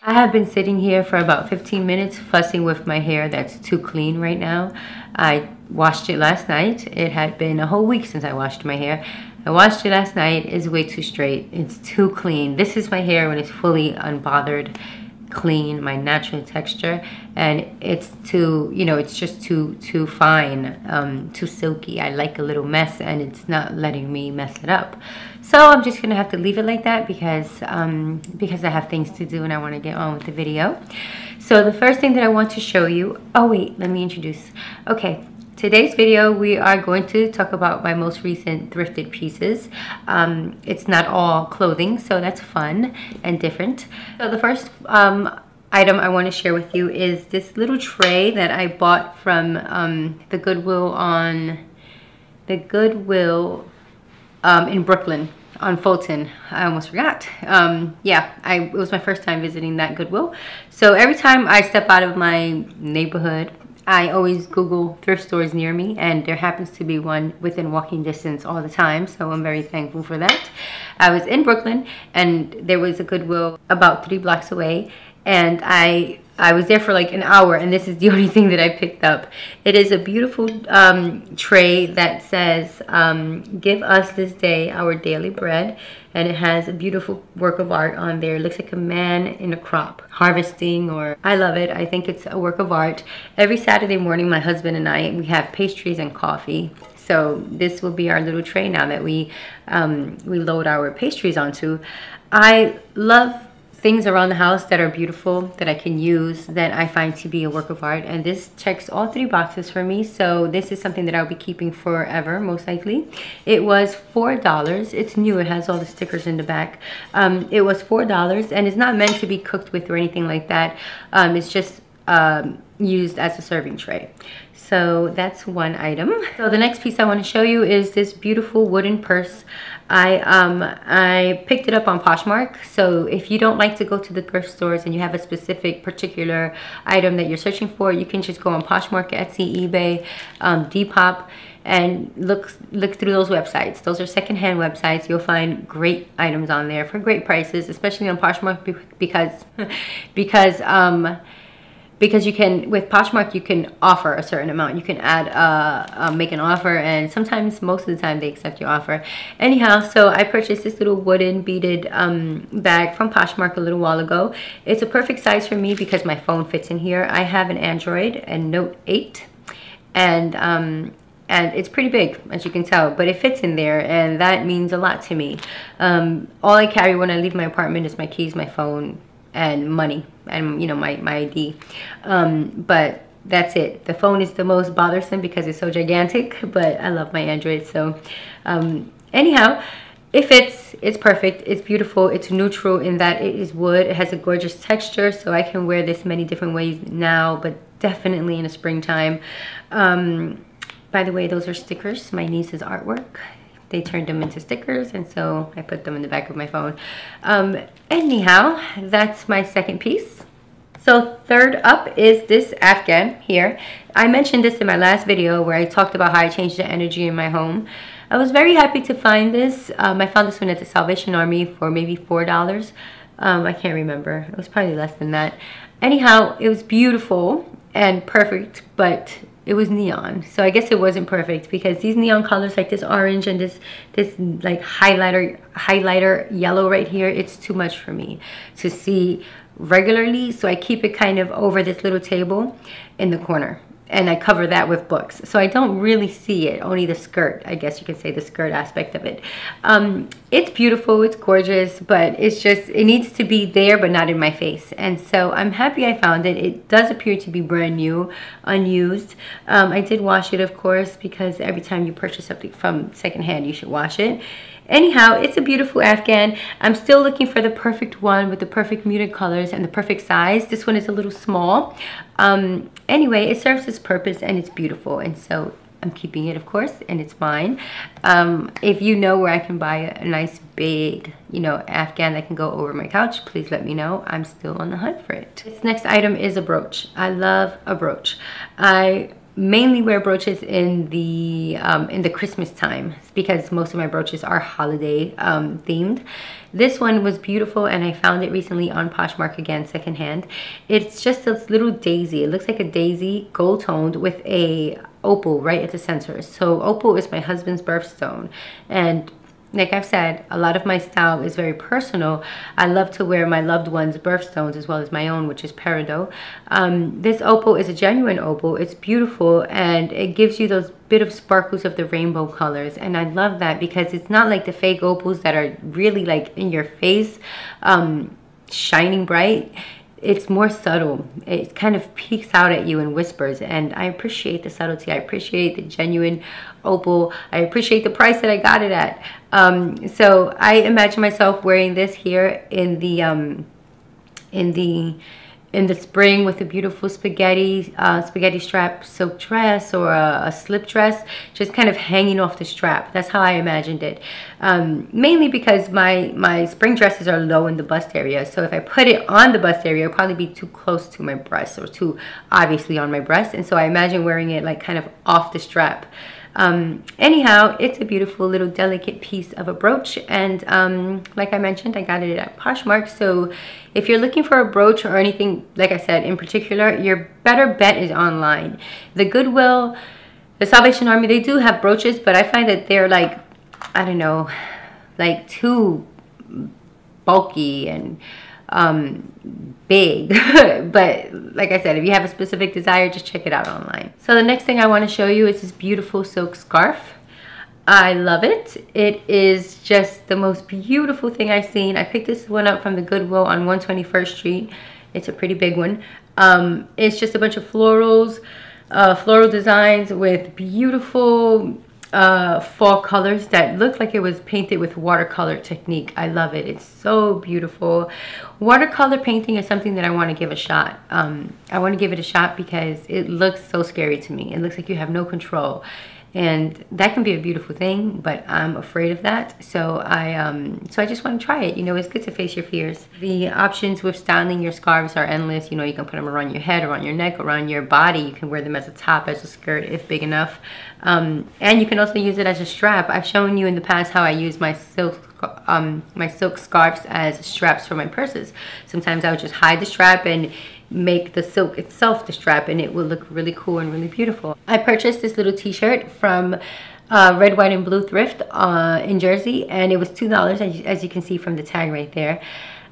I have been sitting here for about 15 minutes fussing with my hair that's too clean right now. I washed it last night. It had been a whole week since I washed my hair. I washed it last night. It's way too straight. It's too clean. This is my hair when it's fully unbothered, clean, my natural texture, and it's too, you know, it's just too fine, too silky. I like a little mess, and it's not letting me mess it up. So I'm just gonna have to leave it like that because I have things to do and I want to get on with the video. So the first thing that I want to show you, oh wait, let me introduce. Okay, today's video we are going to talk about my most recent thrifted pieces. It's not all clothing, so that's fun and different. So the first item I want to share with you is this little tray that I bought from the Goodwill in Brooklyn on Fulton. I almost forgot. Yeah, it was my first time visiting that Goodwill. So every time I step out of my neighborhood, I always Google thrift stores near me, and there happens to be one within walking distance all the time, so I'm very thankful for that. I was in Brooklyn, and there was a Goodwill about 3 blocks away, and I was there for like an hour, and this is the only thing that I picked up. It is a beautiful tray that says, "Give us this day our daily bread," and it has a beautiful work of art on there. It looks like a man in a crop harvesting, or I love it. I think it's a work of art. Every Saturday morning, my husband and we have pastries and coffee. So this will be our little tray now that we load our pastries onto. I love things around the house that are beautiful, that I can use, that I find to be a work of art, and this checks all 3 boxes for me. So this is something that I'll be keeping forever, most likely. It was $4. It's new. It has all the stickers in the back. It was $4, and it's not meant to be cooked with or anything like that. It's just used as a serving tray. So that's one item. So the next piece I want to show you is this beautiful wooden purse. I picked it up on Poshmark. So if you don't like to go to the thrift stores and you have a specific particular item that you're searching for, you can just go on Poshmark, Etsy, eBay, Depop, and look through those websites. Those are secondhand websites. You'll find great items on there for great prices, especially on Poshmark because you can, with Poshmark, you can offer a certain amount. You can add, make an offer, and sometimes, most of the time, they accept your offer. Anyhow, so I purchased this little wooden beaded bag from Poshmark a little while ago. It's a perfect size for me because my phone fits in here. I have an Android and Note 8, and it's pretty big, as you can tell, but it fits in there, and that means a lot to me. All I carry when I leave my apartment is my keys, my phone, and money, and you know, my ID, but that's it. The phone is the most bothersome because it's so gigantic, but I love my Android. So anyhow, it fits. It's perfect. It's beautiful. It's neutral in that it is wood. It has a gorgeous texture, so I can wear this many different ways now, but definitely in the springtime. By the way, those are stickers, my niece's artwork. They turned them into stickers, and so I put them in the back of my phone. Anyhow, that's my second piece. So third up is this Afghan here. I mentioned this in my last video where I talked about how I changed the energy in my home. I was very happy to find this. I found this one at the Salvation Army for maybe $4. I can't remember. It was probably less than that. Anyhow, it was beautiful and perfect, but it was neon, so I guess it wasn't perfect because these neon colors, like this orange and this like highlighter yellow right here, it's too much for me to see regularly. So I keep it kind of over this little table in the corner, and I cover that with books, so I don't really see it, only the skirt, I guess you could say, the skirt aspect of it. It's beautiful, it's gorgeous, but it's just, it needs to be there but not in my face, and so I'm happy I found it. It does appear to be brand new, unused. I did wash it, of course, because every time you purchase something from secondhand, you should wash it. Anyhow, it's a beautiful Afghan. I'm still looking for the perfect one with the perfect muted colors and the perfect size. This one is a little small. Anyway, it serves its purpose and it's beautiful, and so I'm keeping it, of course, and it's mine. If you know where I can buy a nice big, you know, Afghan that can go over my couch, please let me know. I'm still on the hunt for it. This next item is a brooch. I love a brooch. I mainly wear brooches in the Christmas time because most of my brooches are holiday themed. This one was beautiful, and I found it recently on Poshmark again, secondhand. It's just a little daisy. It looks like a daisy, gold toned, with a opal right at the center. So opal is my husband's birthstone, and like I've said, a lot of my style is very personal. I love to wear my loved ones' birthstones as well as my own, which is peridot. This opal is a genuine opal. It's beautiful, and it gives you those bit of sparkles of the rainbow colors. And I love that because it's not like the fake opals that are really like in your face, shining bright. It's more subtle. It kind of peeks out at you and whispers, and I appreciate the subtlety. I appreciate the genuine opal. I appreciate the price that I got it at. So I imagine myself wearing this here in the spring with a beautiful spaghetti strap silk dress, or a slip dress, just kind of hanging off the strap. That's how I imagined it. Mainly because my spring dresses are low in the bust area, so if I put it on the bust area, it'll probably be too close to my breast, or too obviously on my breast, and so I imagine wearing it like kind of off the strap. Anyhow, it's a beautiful little delicate piece of a brooch, and like I mentioned, I got it at Poshmark. So if you're looking for a brooch or anything, like I said, in particular, your better bet is online. The Goodwill, the Salvation Army, they do have brooches, but I find that they're like, I don't know, like too bulky and big. But like I said, if you have a specific desire, just check it out online. So the next thing I want to show you is this beautiful silk scarf. I love it. It is just the most beautiful thing I've seen. I picked this one up from the Goodwill on 121st Street. It's a pretty big one. It's just a bunch of florals, floral designs with beautiful fall colors that look like it was painted with watercolor technique. I love it. It's so beautiful. Watercolor painting is something that I want to give a shot. I want to give it a shot because it looks so scary to me. It looks like you have no control, and that can be a beautiful thing, but I'm afraid of that. So I just want to try it. You know, it's good to face your fears. The options with styling your scarves are endless. You know, you can put them around your head, around your neck, around your body. You can wear them as a top, as a skirt if big enough, and you can also use it as a strap. I've shown you in the past how I use my silk scarves as straps for my purses. Sometimes I would just hide the strap and make the silk itself the strap, and it will look really cool and really beautiful. I purchased this little t-shirt from Red, White, and Blue Thrift in Jersey, and it was $2, as you can see from the tag right there.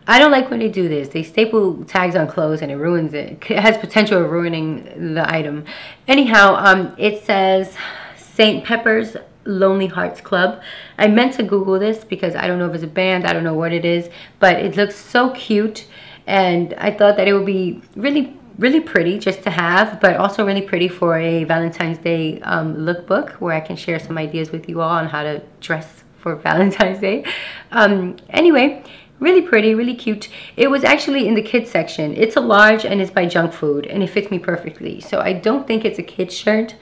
I don't like when they do this. They staple tags on clothes and it ruins it. It has potential of ruining the item. Anyhow, it says St. Pepper's Lonely Hearts Club. I meant to Google this because I don't know if it's a band, I don't know what it is, but it looks so cute, and I thought that it would be really pretty just to have, but also really pretty for a Valentine's Day lookbook where I can share some ideas with you all on how to dress for Valentine's Day. Anyway, really pretty, really cute. It was actually in the kids section. It's a large and it's by Junk Food, and it fits me perfectly. So I don't think it's a kid's shirt.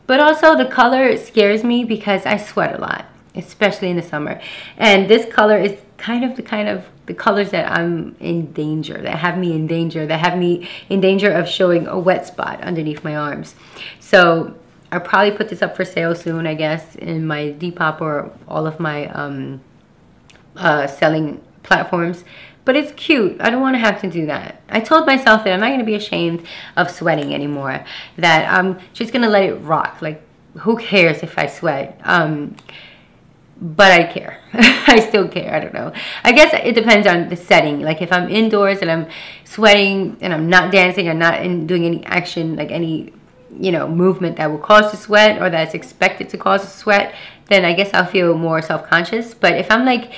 But also the color scares me because I sweat a lot, especially in the summer. And this color is kind of the colors that I'm in danger, that have me in danger of showing a wet spot underneath my arms. So I'll probably put this up for sale soon, I guess, in my Depop or all of my selling platforms. But it's cute. I don't want to have to do that. I told myself that I'm not going to be ashamed of sweating anymore. That I'm just going to let it rock. Like, who cares if I sweat? But I care. I still care. I don't know. I guess it depends on the setting. Like, if I'm indoors and I'm sweating and I'm not dancing or not doing any action, like any, you know, movement that will cause a sweat or that's expected to cause a sweat, then I guess I'll feel more self-conscious. But if I'm like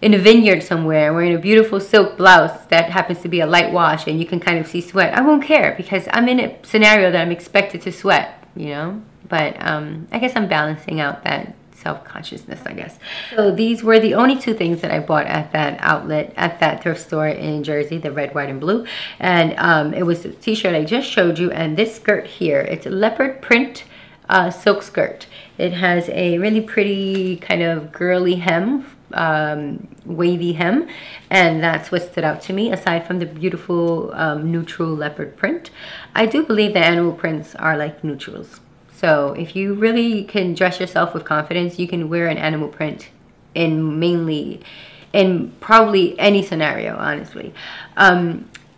in a vineyard somewhere wearing a beautiful silk blouse that happens to be a light wash and you can kind of see sweat, I won't care because I'm in a scenario that I'm expected to sweat, you know. But I guess I'm balancing out that self-consciousness, I guess. So these were the only two things that I bought at that outlet, at that thrift store in Jersey, the Red, White, and Blue. And it was the t-shirt I just showed you, and this skirt here. It's a leopard print silk skirt. It has a really pretty kind of girly hem, wavy hem, and that's what stood out to me, aside from the beautiful neutral leopard print. I do believe that animal prints are like neutrals. So if you really can dress yourself with confidence, you can wear an animal print in probably any scenario, honestly.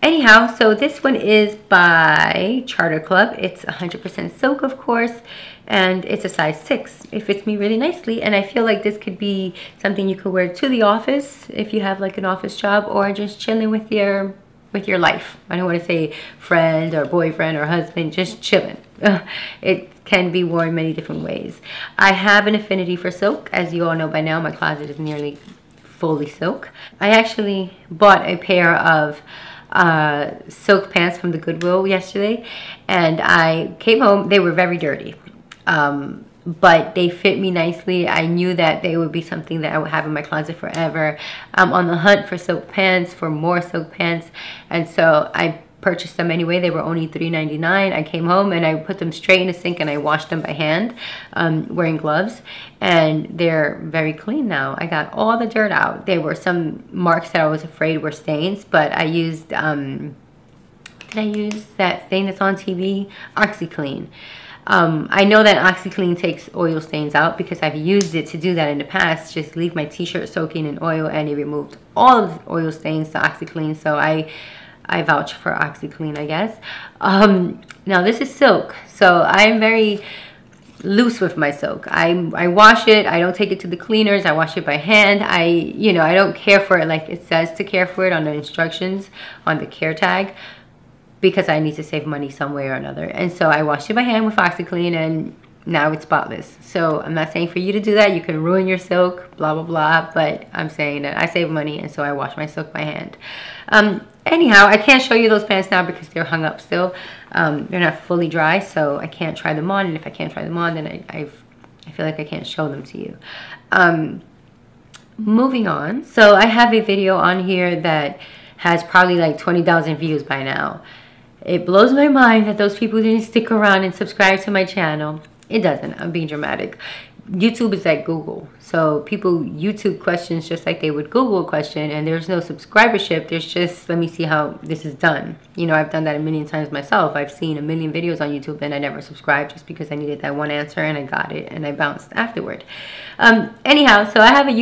Anyhow, so this one is by Charter Club. It's 100% silk, of course, and it's a size 6. It fits me really nicely, and I feel like this could be something you could wear to the office if you have like an office job, or just chilling with your life. I don't want to say friend or boyfriend or husband, just chilling. It can be worn many different ways. I have an affinity for silk. As you all know by now, my closet is nearly fully silk. I actually bought a pair of silk pants from the Goodwill yesterday, and I came home. They were very dirty, but they fit me nicely. I knew that they would be something that I would have in my closet forever. I'm on the hunt for silk pants, for more silk pants, and so I purchased them anyway. They were only $3.99. I came home and I put them straight in the sink and I washed them by hand, wearing gloves, and they're very clean now. I got all the dirt out. There were some marks that I was afraid were stains, but I used did I use that thing that's on TV? OxyClean. I know that OxyClean takes oil stains out because I've used it to do that in the past. Just leave my t-shirt soaking in oil and it removed all of the oil stains to OxyClean. So I vouch for OxyClean, I guess. Now this is silk, so I'm very loose with my silk. I wash it. I don't take it to the cleaners. I wash it by hand. I don't care for it like it says to care for it on the instructions on the care tag, because I need to save money some way or another. And so I washed it by hand with OxyClean, and now it's spotless. So I'm not saying for you to do that. You can ruin your silk, blah, blah, blah. But I'm saying that I save money, and so I wash my silk by hand. Anyhow, I can't show you those pants now because they're hung up still. They're not fully dry, so I can't try them on. And if I can't try them on, then I feel like I can't show them to you. Moving on. So I have a video on here that has probably like 20,000 views by now. It blows my mind that those people didn't stick around and subscribe to my channel. It doesn't. I'm being dramatic. YouTube is like Google. So people YouTube questions just like they would Google a question, and there's no subscribership. There's just, let me see how this is done. You know, I've done that a million times myself. I've seen a million videos on YouTube and I never subscribed just because I needed that one answer, and I got it and I bounced afterward. Anyhow, so I have a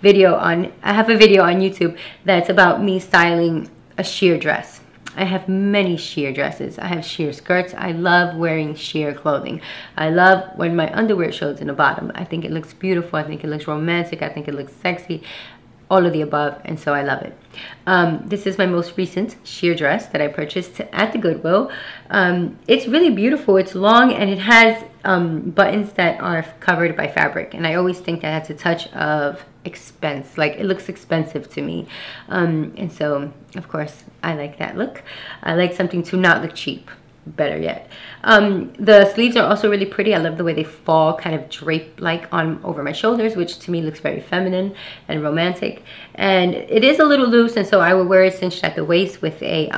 video on YouTube that's about me styling a sheer dress. I have many sheer dresses. I have sheer skirts. I love wearing sheer clothing. I love when my underwear shows in the bottom. I think it looks beautiful. I think it looks romantic. I think it looks sexy. All of the above, and so I love it. This is my most recent sheer dress that I purchased at the Goodwill. It's really beautiful. It's long, and it has buttons that are covered by fabric, and I always think that that's a touch of expense. Like, it looks expensive to me, and so of course I like that look. I like something to not look cheap, better yet. The sleeves are also really pretty. I love the way they fall kind of drape like on over my shoulders, which to me looks very feminine and romantic. And it is a little loose, and so I would wear it cinched at the waist with a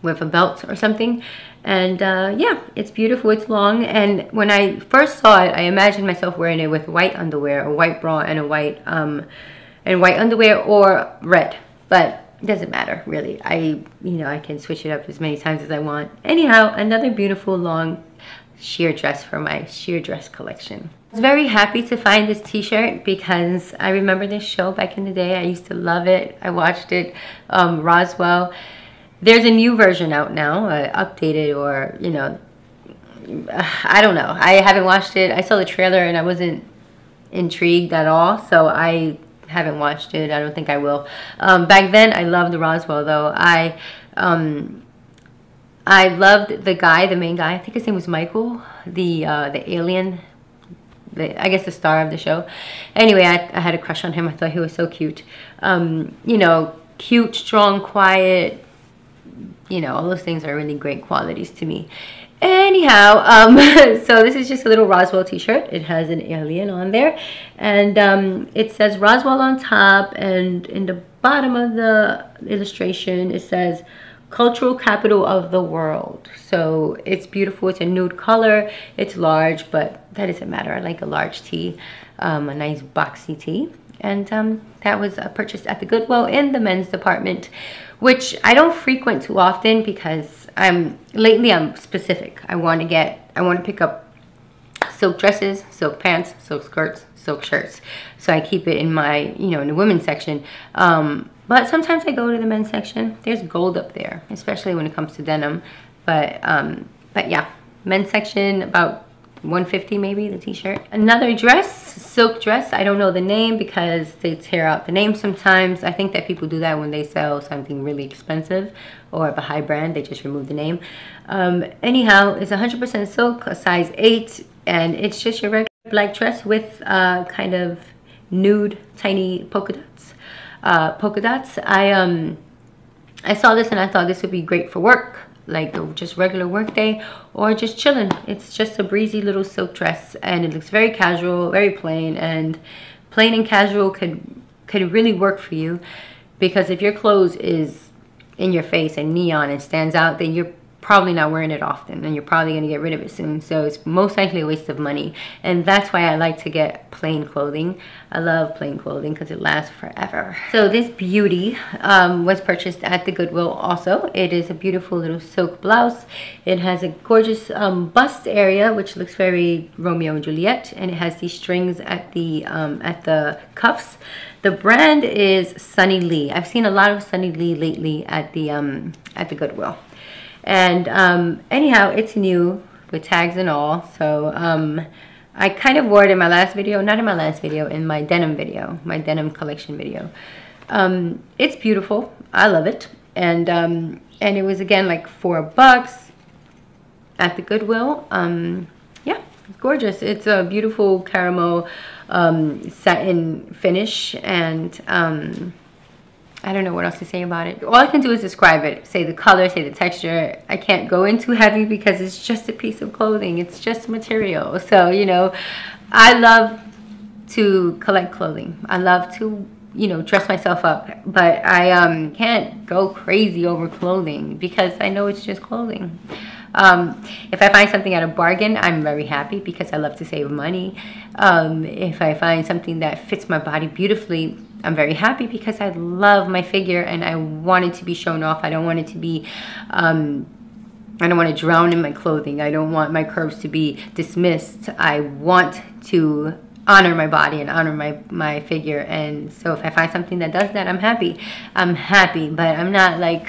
belt or something. And yeah, it's beautiful. It's long, and when I first saw it, I imagined myself wearing it with white underwear, a white bra, and a white underwear, or red. But it doesn't matter, really. I can switch it up as many times as I want. Anyhow, another beautiful long sheer dress for my sheer dress collection. I was very happy to find this t-shirt because I remember this show back in the day. I used to love it. I watched it, Roswell. There's a new version out now, updated, or, I don't know. I haven't watched it. I saw the trailer and I wasn't intrigued at all, so I haven't watched it. I don't think I will. Back then, I loved the Roswell, though. I loved the guy, the main guy. I think his name was Michael, the alien, I guess the star of the show. Anyway, I had a crush on him. I thought he was so cute. Cute, strong, quiet. All those things are really great qualities to me. Anyhow, so this is just a little Roswell t-shirt. It has an alien on there, and it says Roswell on top, and in the bottom of the illustration it says cultural capital of the world. So it's beautiful. It's a nude color. It's large, but that doesn't matter. I like a large tee, a nice boxy tee. And that was purchased at the Goodwill in the men's department, which I don't frequent too often because lately I'm specific. I want to pick up silk dresses, silk pants, silk skirts, silk shirts. So I keep it in my, in the women's section. But sometimes I go to the men's section. There's gold up there, especially when it comes to denim. But yeah, men's section, about $150 maybe, the t-shirt. Another dress, silk dress. I don't know the name because they tear out the name sometimes. I think that people do that when they sell something really expensive or of a high brand. They just remove the name. Anyhow, it's 100% silk, a size 8, and it's just your regular black dress with kind of nude tiny polka dots. I saw this and I thought this would be great for work, like just regular work day or just chilling. It's just a breezy little silk dress and it looks very casual, very plain, and plain and casual could really work for you, because if your clothes is in your face and neon and stands out, then you're probably not wearing it often and you're probably going to get rid of it soon. So it's most likely a waste of money, and that's why I like to get plain clothing. I love plain clothing because it lasts forever. So this beauty was purchased at the Goodwill also. It is a beautiful little silk blouse. It has a gorgeous bust area, which looks very Romeo and Juliet, and it has these strings at the cuffs. The brand is Sunny Lee. I've seen a lot of Sunny Lee lately at the Goodwill. And anyhow, it's new with tags and all. So I kind of wore it in my last video, not in my last video, in my denim video, my denim collection video. It's beautiful. I love it. And it was again like $4 at the Goodwill. Yeah, it's gorgeous. It's a beautiful caramel satin finish, and I don't know what else to say about it. All I can do is describe it, say the color, say the texture. I can't go into heavy because it's just a piece of clothing. It's just material. So, I love to collect clothing. I love to, dress myself up. But I can't go crazy over clothing because I know it's just clothing. If I find something at a bargain, I'm very happy because I love to save money. If I find something that fits my body beautifully, I'm very happy because I love my figure and I want it to be shown off. I don't want it to be, I don't want to drown in my clothing. I don't want my curves to be dismissed. I want to honor my body and honor my figure. And so if I find something that does that, I'm happy. I'm happy, but I'm not like,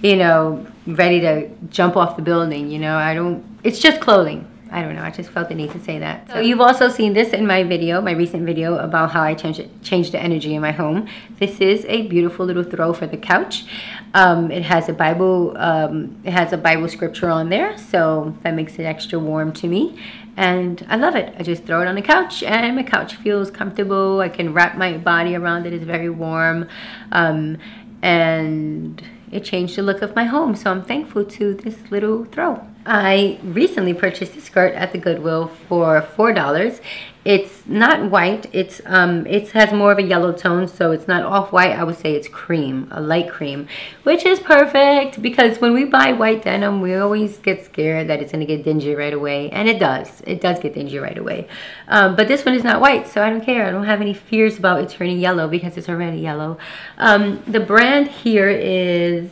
ready to jump off the building, it's just clothing. I don't know, I just felt the need to say that. So you've also seen this in my video, my recent video about how I changed the energy in my home. This is a beautiful little throw for the couch. It has a Bible scripture on there, so that makes it extra warm to me. And I love it. I just throw it on the couch and my couch feels comfortable. I can wrap my body around it. It's very warm. And it changed the look of my home, so I'm thankful to this little throw. I recently purchased a skirt at the Goodwill for $4. It's not white. It has more of a yellow tone, so it's not off-white. I would say it's cream, a light cream, which is perfect because when we buy white denim, we always get scared that it's going to get dingy right away, and it does. It does get dingy right away. But this one is not white, so I don't care. I don't have any fears about it turning yellow because it's already yellow. The brand here is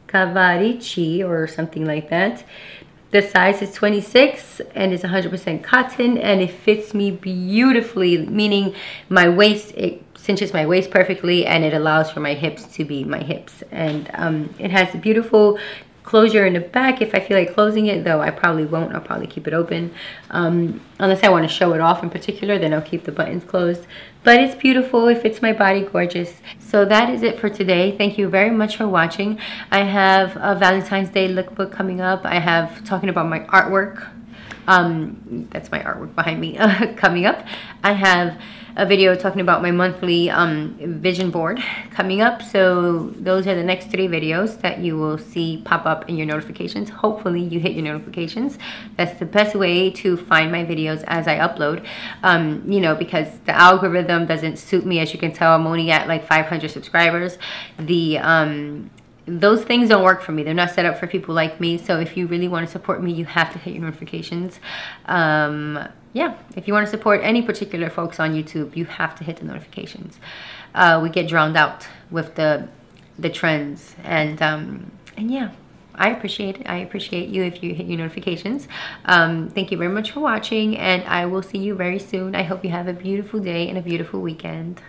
Chevalier or something like that. The size is 26 and it's 100% cotton, and it fits me beautifully, meaning my waist, it cinches my waist perfectly, and it allows for my hips to be my hips. And it has a beautiful closure in the back. If I feel like closing it, though I probably won't, I'll probably keep it open. Unless I want to show it off in particular, then I'll keep the buttons closed. But it's beautiful, it fits my body gorgeous. So that is it for today. Thank you very much for watching. I have a Valentine's Day lookbook coming up. I have talking about my artwork. That's my artwork behind me coming up. I have a video talking about my monthly vision board coming up. So those are the next 3 videos that you will see pop up in your notifications. Hopefully you hit your notifications. That's the best way to find my videos as I upload, because the algorithm doesn't suit me. As you can tell, I'm only at like 500 subscribers. those things don't work for me. They're not set up for people like me. So if you really want to support me, you have to hit your notifications. Yeah, if you want to support any particular folks on YouTube, you have to hit the notifications. We get drowned out with the trends, and yeah, I appreciate it. I appreciate you if you hit your notifications. Thank you very much for watching, and I will see you very soon. I hope you have a beautiful day and a beautiful weekend.